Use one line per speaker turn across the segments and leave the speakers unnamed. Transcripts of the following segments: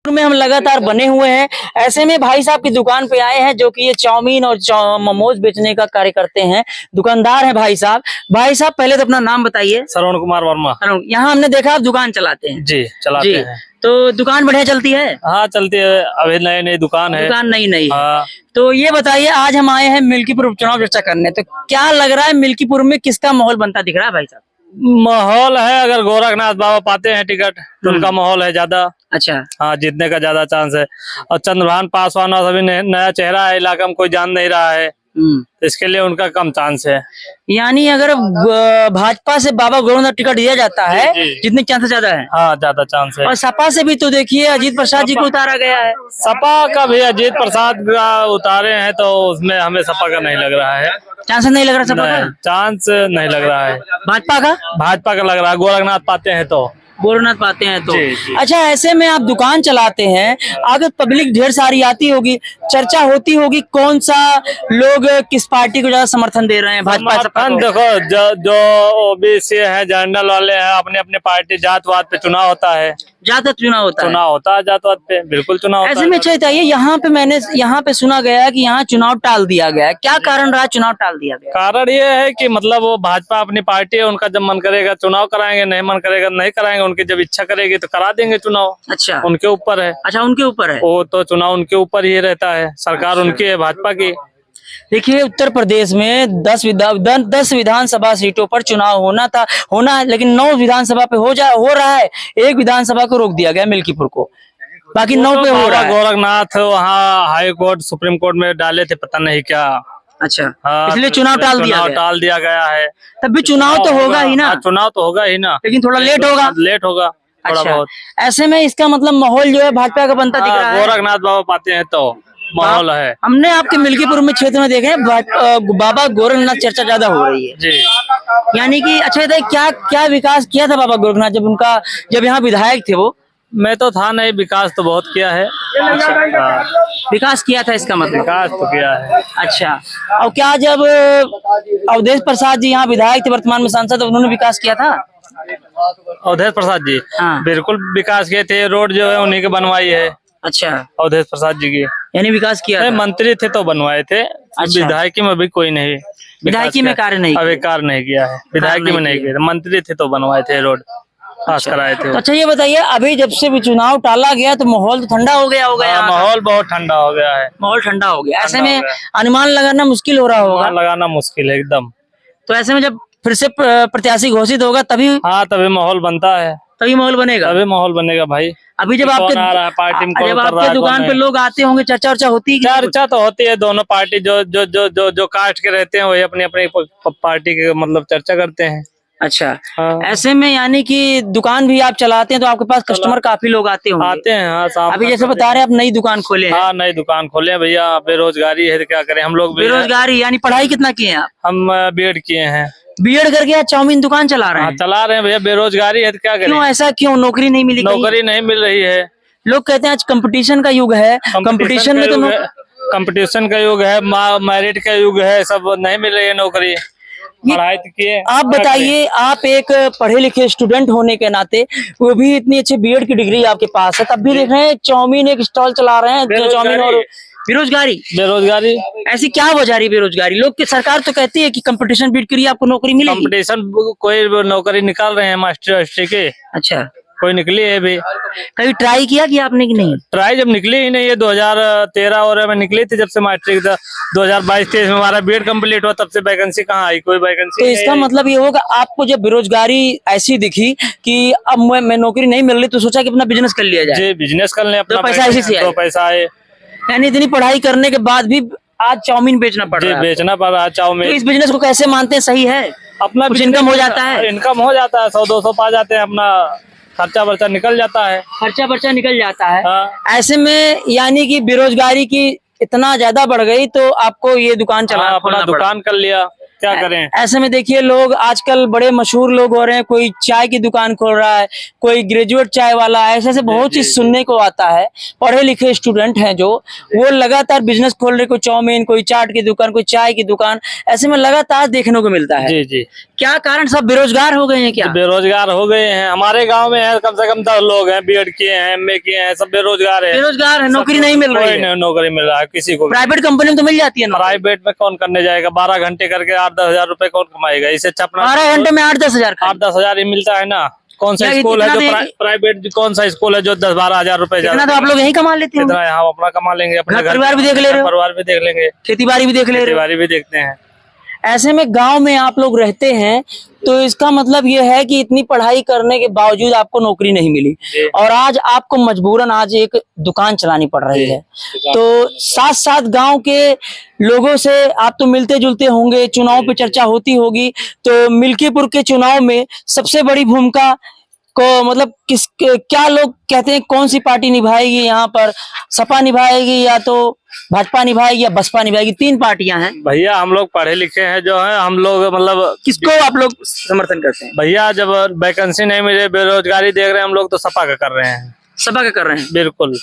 में हम लगातार बने हुए हैं। ऐसे में भाई साहब की दुकान पे आए हैं जो कि ये चाउमीन और मोमोज बेचने का कार्य करते हैं। दुकानदार हैं भाई साहब। भाई साहब पहले तो अपना नाम बताइए।
श्रवण कुमार वर्मा।
यहाँ हमने देखा आप दुकान चलाते हैं।
जी चलाते हैं।
तो दुकान बढ़िया चलती है?
हाँ चलती है, अभी नई नई दुकान है।
दुकान नई
हाँ।
तो ये बताइए, आज हम आए हैं मिल्कीपुर चुनाव चर्चा करने, तो क्या लग रहा है मिल्कीपुर में किसका माहौल बनता दिख रहा है भाई साहब?
माहौल है, अगर गोरखनाथ बाबा पाते हैं टिकट तो उनका माहौल है ज्यादा।
अच्छा।
हाँ, जीतने का ज्यादा चांस है। और चंद्रभान पासवान अभी नया चेहरा है, इलाका में कोई जान नहीं रहा है, तो इसके लिए उनका कम चांस है।
यानी अगर भाजपा से बाबा गोरखनाथ टिकट दिया जाता है, जितने चांसेस ज्यादा है?
हाँ ज्यादा चांस है।
और सपा से भी तो देखिए अजीत प्रसाद जी को उतारा गया है।
सपा का भी अजीत प्रसाद का उतारे हैं, तो उसमें हमें सपा का नहीं लग रहा है।
चांस नहीं लग रहा सपा का?
चांस नहीं लग रहा है।
भाजपा का?
भाजपा का लग रहा है, गोरखनाथ पाते हैं तो।
गोरखनाथ पाते हैं तो।
जी।
अच्छा, ऐसे में आप दुकान चलाते हैं, अगर पब्लिक ढेर सारी आती होगी, चर्चा होती होगी कौन सा लोग किस पार्टी को ज्यादा समर्थन दे रहे हैं? भाजपा
समर्थन देखो, जो ओबीसी है, जनरल वाले हैं, अपने अपने पार्टी जातवाद पे चुनाव होता है।
ज्यादा चुनाव होता है
जातवाद पे, बिल्कुल चुनाव होता है।
ऐसे में अच्छा बताइए, मैंने यहाँ पे सुना गया कि यहाँ चुनाव टाल दिया गया, क्या कारण रहा चुनाव टाल दिया गया?
कारण ये है कि मतलब वो भाजपा अपनी पार्टी है, उनका जब मन करेगा चुनाव कराएंगे, नहीं मन करेगा नहीं कराएंगे, उनकी जब इच्छा करेगी तो करा देंगे चुनाव।
अच्छा,
उनके ऊपर है।
अच्छा, उनके ऊपर है
वो तो चुनाव उनके ऊपर ही रहता है, सरकार उनकी है, भाजपा की।
देखिए, उत्तर प्रदेश में 10 विधानसभा सीटों पर चुनाव होना है, लेकिन 9 विधानसभा पे हो रहा है। एक विधानसभा को रोक दिया गया, मिल्कीपुर को, बाकी 9 पे हो रहा है।
गोरखनाथ वहाँ हाई कोर्ट सुप्रीम कोर्ट में डाले थे, पता नहीं क्या।
अच्छा,
हाँ,
इसलिए चुनाव टाल दिया गया है। तब भी चुनाव तो होगा ही ना?
चुनाव तो होगा ही ना,
लेकिन थोड़ा लेट होगा।
थोड़ा बहुत।
ऐसे में इसका मतलब माहौल जो है भाजपा का बनता दिख रहा है।
गोरखनाथ बाबा पाते हैं तो माहौल है।
हमने आपके मिल्कीपुर में क्षेत्र में देखे बाबा गोरखनाथ चर्चा ज्यादा हो रही है
जी।
यानी कि अच्छा, क्या विकास किया था बाबा गोरखनाथ जब यहाँ विधायक थे? वो
मैं तो था नहीं, विकास तो बहुत किया है।
विकास किया था, इसका मतलब
विकास तो किया है।
अच्छा, और क्या जब अवधेश प्रसाद जी यहाँ विधायक थे, वर्तमान में सांसद, उन्होंने विकास किया था?
अवधेश प्रसाद जी?
हाँ,
बिल्कुल विकास किए थे। रोड जो है उन्हीं के बनवाई है।
अच्छा,
अवधेश प्रसाद जी की,
यानी विकास किया था।
मंत्री थे तो बनवाए थे।
अच्छा।
विधायकी में भी कोई नहीं,
विधायकी में कार्य नहीं,
अभी कार्य नहीं किया है। विधायकी में नहीं किया, मंत्री थे तो बनवाए थे, रोड पास कराए थे।
अच्छा, ये बताइए, अभी जब से भी चुनाव टाला गया तो माहौल तो ठंडा हो गया होगा?
माहौल बहुत ठंडा हो गया है।
माहौल ठंडा हो गया। ऐसे में अनुमान लगाना मुश्किल हो रहा होगा?
लगाना मुश्किल है एकदम।
तो ऐसे में जब फिर से प्रत्याशी घोषित होगा तभी?
हाँ, तभी माहौल बनता है,
तभी माहौल बनेगा भाई। अभी जब आपके दुकान पे लोग आते होंगे, चर्चा होती है?
चर्चा तो होती है, दोनों पार्टी जो कास्ट के रहते हैं वही अपनी अपनी पार्टी के मतलब चर्चा करते हैं।
अच्छा। हाँ। ऐसे में यानी कि दुकान भी आप चलाते हैं तो आपके पास कस्टमर काफी लोग आते हैं? हाँ। अभी जैसे बता रहे हैं आप नई दुकान खोले हैं?
हाँ, नई दुकान खोले हैं भैया, बेरोजगारी है तो क्या करें हम लोग।
बेरोजगारी यानी पढ़ाई कितना किए हैं आप?
हम बीएड किए हैं।
बीएड करके आज चाउमीन दुकान चला रहे हैं?
चला रहे हैं भैया, बेरोजगारी है तो क्या करें।
क्यों ऐसा, क्यों नौकरी नहीं मिली?
नौकरी नहीं मिल रही है।
लोग कहते हैं आज कंपटीशन का युग है, कंपटीशन में तो
कंपटीशन का युग है, मेरिट का युग है, सब नहीं मिल रही है नौकरी। पढ़ाई तो किए। आप
बताइए, आप एक पढ़े लिखे स्टूडेंट होने के नाते, वो भी इतनी अच्छी बीएड की डिग्री आपके पास है, तब भी देख रहे हैं चाउमीन एक स्टॉल चला रहे हैं, जो चाउमीन। और बेरोजगारी ऐसी क्या वजह रही बेरोजगारी? लोग की सरकार तो कहती है कि कंपटीशन बीट करिए आपको नौकरी मिलेगी।
कंपटीशन कोई नौकरी निकाल रहे हैं मास्टर के। अच्छा, कोई निकली है भी?
कभी ट्राई किया कि आपने कि नहीं?
ट्राई जब निकली ही नहीं है, 2013 और में निकली थी, जब से मैट्रिक 2022-23 में हमारा बीएड कंप्लीट हुआ, तब से वैकेंसी कहाँ आई? कोई वैकेंसी। तो
इसका मतलब ये होगा आपको जब बेरोजगारी ऐसी दिखी कि अब मैं नौकरी नहीं मिल रही, तो सोचा कि अपना बिजनेस कर लिया जाए।
जी, बिजनेस कर ले, अपना
पैसा इसी से,
2 पैसा आए।
यानी इतनी पढ़ाई करने के बाद भी आज चाउमीन बेचना पड़ रहा है?
बेचना पड़ रहा है चाउमीन।
तो इस बिजनेस को कैसे मानते हैं, सही है? अपना कुछ इनकम हो जाता है?
इनकम हो जाता है, 100-200 पा जाते हैं, अपना खर्चा वर्चा निकल जाता है। हाँ।
ऐसे में यानी कि बेरोजगारी की इतना ज्यादा बढ़ गई तो आपको ये दुकान चलाना,
अपना दुकान कर लिया। क्या करें।
ऐसे में देखिए लोग आजकल बड़े मशहूर लोग हो रहे हैं, कोई चाय की दुकान खोल रहा है, कोई ग्रेजुएट चाय वाला है, ऐसे बहुत चीज सुनने को आता है। पढ़े लिखे स्टूडेंट हैं जो वो लगातार बिजनेस खोल रहे, कोई चाउमीन, कोई चाट की दुकान, कोई चाय की दुकान, ऐसे में लगातार देखने को मिलता है।
जी जी।
क्या कारण, सब बेरोजगार हो गए हैं क्या?
बेरोजगार हो गए हैं, हमारे गांव में है कम से कम 10 लोग हैं, बीएड किए हैं, एमए किए हैं, सब बेरोजगार है।
बेरोजगार है, नौकरी नहीं मिल रही है।
नौकरी मिल रहा है किसी को।
प्राइवेट कंपनी में तो मिल जाती है ना।
प्राइवेट में कौन करने जाएगा, 12 घंटे करके 8-10 हजार रुपए कौन कमाएगा। इसे
12 घंटे में 8-10 हजार,
8-10 हजार ही मिलता है ना। कौन सा स्कूल है जो प्राइवेट, कौन सा स्कूल है जो 10-12 हजार रुपए ज्यादा।
तो आप लोग यही कमा लेते हैं।
इतना हम अपना कमा लेंगे, अपना
परिवार भी देख ले रहे हो,
परिवार भी देख लेंगे,
खेती बाड़ी भी देख ले रहे हो,
खेती बाड़ी भी देखते हैं।
ऐसे में गांव में आप लोग रहते हैं तो इसका मतलब ये है कि इतनी पढ़ाई करने के बावजूद आपको नौकरी नहीं मिली और आज आपको मजबूरन आज एक दुकान चलानी पड़ रही है। तो साथ साथ गांव के लोगों से आप तो मिलते जुलते होंगे, चुनाव पे चर्चा होती होगी, तो मिल्कीपुर के चुनाव में सबसे बड़ी भूमिका को मतलब क्या लोग कहते हैं, कौन सी पार्टी निभाएगी यहाँ पर? सपा निभाएगी या तो भाजपा निभाएगी या बसपा निभाएगी? 3 पार्टियां हैं।
भैया हम लोग पढ़े लिखे हैं जो है, हम लोग मतलब
किसको आप लोग समर्थन करते हैं?
भैया जब वैकेंसी नहीं मिले, बेरोजगारी देख रहे हैं हम लोग, तो सपा का कर रहे हैं।
सपा का कर रहे हैं,
बिल्कुल।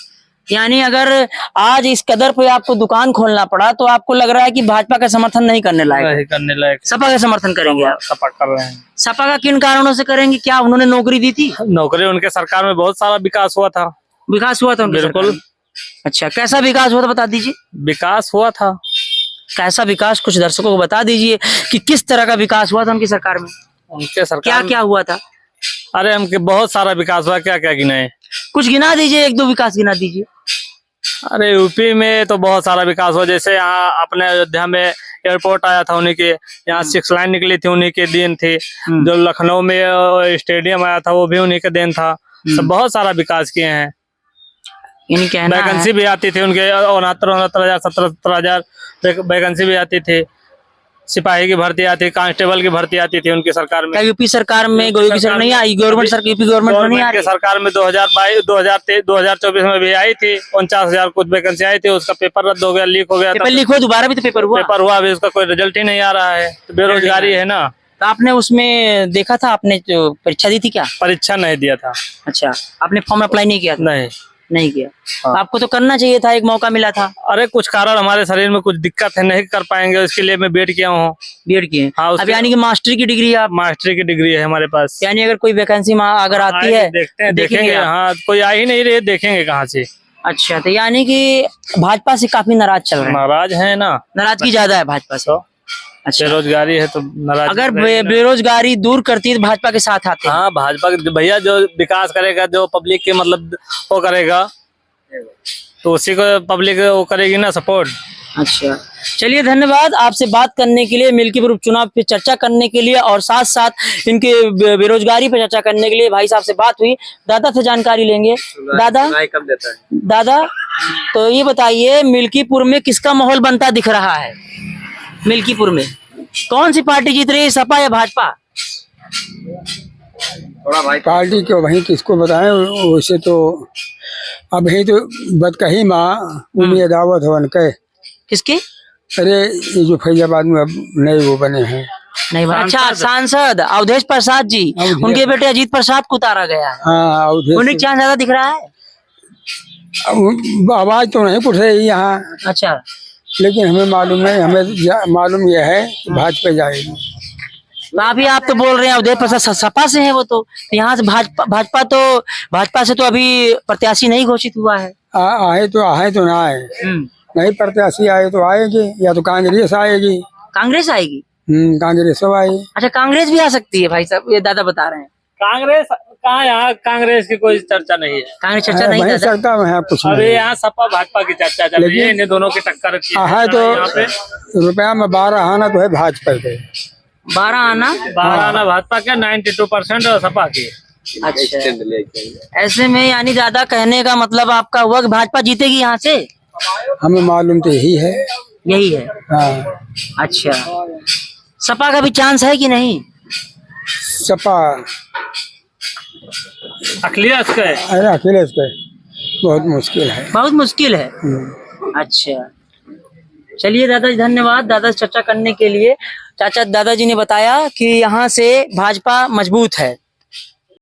यानी अगर आज इस कदर पे आपको दुकान खोलना पड़ा तो आपको लग रहा है कि भाजपा का समर्थन नहीं करने लायक, सपा का समर्थन करेंगे आप?
सपा कर रहे हैं।
सपा का किन कारणों से करेंगे? क्या उन्होंने नौकरी दी थी?
नौकरी उनके सरकार में बहुत सारा विकास हुआ था।
विकास हुआ था उनकी सरकार में? अच्छा, कैसा विकास हुआ था बता दीजिए।
विकास हुआ था,
कैसा विकास, कुछ दर्शकों को बता दीजिए कि किस तरह का विकास हुआ था उनकी सरकार में।
उनके सरकार
क्या क्या हुआ था?
अरे हमके बहुत सारा विकास हुआ, क्या क्या गिनाए?
कुछ गिना दीजिए, 1-2 विकास गिना दीजिए।
अरे यूपी में तो बहुत सारा विकास हुआ, जैसे यहाँ अपने अयोध्या में एयरपोर्ट आया था उन्हीं के, यहाँ 6 लाइन निकली थी उन्हीं के देन थे। जो लखनऊ में स्टेडियम आया था वो भी उन्हीं के देन था। सब बहुत सारा विकास किए हैं। वैकेंसी भी आती थी उनके 69,000 17,000 वैकेंसी भी आती थी। सिपाही की भर्ती आती, कांस्टेबल की भर्ती आती थी उनकी सरकार में।
यूपी सरकार में यूपी सरकार नहीं आई, यूपी गवर्नमेंट नहीं आ रही।
सरकार में 2022 2024 में भी आई थी, 49,000 कुछ वैकेंसी आई थी। उसका पेपर रद्द हो गया, लीक हो गया।
पेपर लीक हुआ, दोबारा भी तो पेपर हुआ
अभी उसका कोई रिजल्ट ही नहीं आ रहा है। तो बेरोजगारी है ना।
तो आपने उसमें देखा था, आपने जो परीक्षा दी थी क्या?
परीक्षा नहीं दिया था।
अच्छा, आपने फॉर्म अप्लाई नहीं किया था? नहीं किया।
हाँ।
आपको तो करना चाहिए था, एक मौका मिला था।
अरे कुछ कारण हमारे शरीर में कुछ दिक्कत है, नहीं कर पाएंगे, इसके लिए मैं बीएड किया हूँ।
बीएड किए?
हाँ।
अब यानी कि मास्टर की डिग्री, आप
मास्टर की डिग्री है हमारे पास।
यानी अगर कोई वैकेंसी अगर आती है
देखेंगे। हाँ, कोई आ ही नहीं रही, देखेंगे कहाँ से।
अच्छा, तो यानी कि भाजपा से काफी नाराज चल रहे हैं?
नाराज है ना,
नाराजगी ज्यादा है भाजपा से। अच्छा,
बेरोजगारी है तो नाराज। अगर
बेरोजगारी दूर करती है तो भाजपा के साथ आते हैं?
हाँ, भाजपा भैया जो विकास करेगा, जो पब्लिक के मतलब वो करेगा, तो उसी को पब्लिक वो करेगी ना सपोर्ट।
अच्छा, चलिए धन्यवाद आपसे बात करने के लिए, मिल्कीपुर उपचुनाव पे चर्चा करने के लिए और साथ साथ इनके बेरोजगारी पे चर्चा करने के लिए भाई साहब से बात हुई। दादा से जानकारी लेंगे। दादा कब देता है? दादा, तो ये बताइए मिल्कीपुर में किसका माहौल बनता दिख रहा है? मिल्कीपुर में कौन सी पार्टी जीत रही है, सपा या भाजपा?
पार्टी क्यों भाई, किसको बताएं? वैसे तो अब ही तो बदकही माँ उम्मीद दावत हो उनके।
किसके?
अरे ये जो फैजाबाद में अब नए वो बने हैं,
नहीं बने। अच्छा, सांसद अवधेश प्रसाद जी, उनके बेटे अजीत प्रसाद को उतारा गया है।
हाँ,
उन्हें चांस ज्यादा दिख रहा है।
आवाज तो नहीं कुछ है यहाँ।
अच्छा,
लेकिन हमें मालूम नहीं, हमें मालूम यह है कि भाजपा जाएगी।
तो अभी आप तो बोल रहे हैं अवधेश प्रसाद सपा से है, वो तो यहाँ से भाजपा से तो अभी प्रत्याशी नहीं घोषित हुआ है।
आए तो ना आए, नहीं प्रत्याशी आए तो आएगी, या तो कांग्रेस आएगी।
कांग्रेस आएगी?
कांग्रेस आएगी।
अच्छा, कांग्रेस भी आ सकती है भाई साहब, ये दादा बता रहे हैं।
कांग्रेस कहाँ, यहाँ कांग्रेस की कोई चर्चा नहीं है।
कांग्रेस चर्चा नहीं है,
चर्चा में है कुछ।
अरे यहाँ सपा भाजपा की चर्चा चल रही है, इन्हें दोनों की टक्कर
है। तो रुपया में 12 आना तो है भाजपा के,
12 आना
भाजपा के, 92% और सपा की।
अच्छा, ऐसे में यानी ज्यादा कहने का मतलब आपका हुआ कि भाजपा जीतेगी यहाँ से?
हमें मालूम तो यही है।
यही है? हाँ। अच्छा, सपा का भी चांस है कि नहीं?
सपा
अखिलेश का है।
अरे अखिलेश का बहुत मुश्किल है,
बहुत मुश्किल है। अच्छा, चलिए दादाजी, धन्यवाद दादा से चर्चा करने के लिए। चाचा, दादाजी ने बताया कि यहाँ से भाजपा मजबूत है।